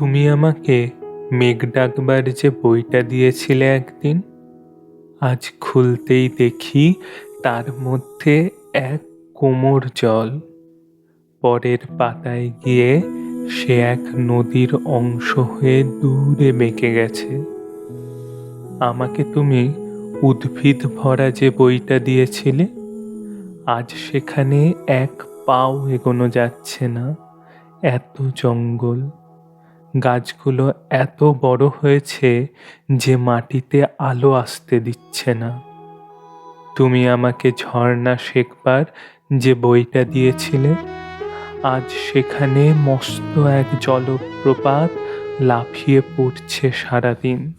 তুমি আমাকে মেঘ ডাকবার যে বইটা দিয়েছিলে একদিন, আজ খুলতেই দেখি তার মধ্যে এক কোমর জল। পরের পাতায় গিয়ে সে এক নদীর অংশ হয়ে দূরে বেঁকে গেছে। আমাকে তুমি উদ্ভিদ ভরা যে বইটা দিয়েছিলে, আজ সেখানে এক পাও এগোনো যাচ্ছে না। এত জঙ্গল, গাছগুলো এত বড় হয়েছে যে মাটিতে আলো আসতে দিচ্ছে না। তুমি আমাকে ঝর্ণা শেখবার যে বইটা দিয়েছিলে, আজ সেখানে মস্ত এক জলপ্রপাত লাফিয়ে পড়ছে সারাদিন।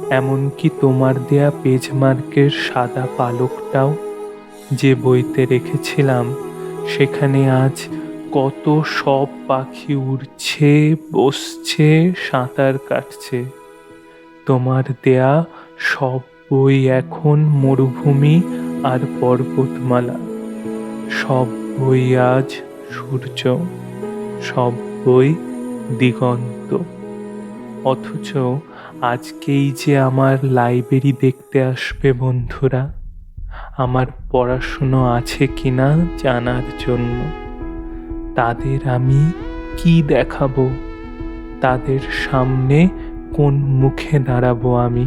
এমনকি তোমার দেয়া পেজমার্কের সাদা পালকটাও যে বইতে রেখেছিলাম, সেখানে আজ কত সব পাখি উড়ছে, বসছে, সাঁতার কাটছে। তোমার দেয়া সব বই এখন মরুভূমি আর পর্বতমালা। সব বই আজ সূর্য, সব বই দিগন্ত। অথচ আজকেই যে আমার লাইব্রেরি দেখতে আসবে বন্ধুরা, আমার পড়াশুনো আছে কিনা জানার জন্য। তাদের আমি কি দেখাবো? তাদের সামনে কোন মুখে দাঁড়াবো আমি?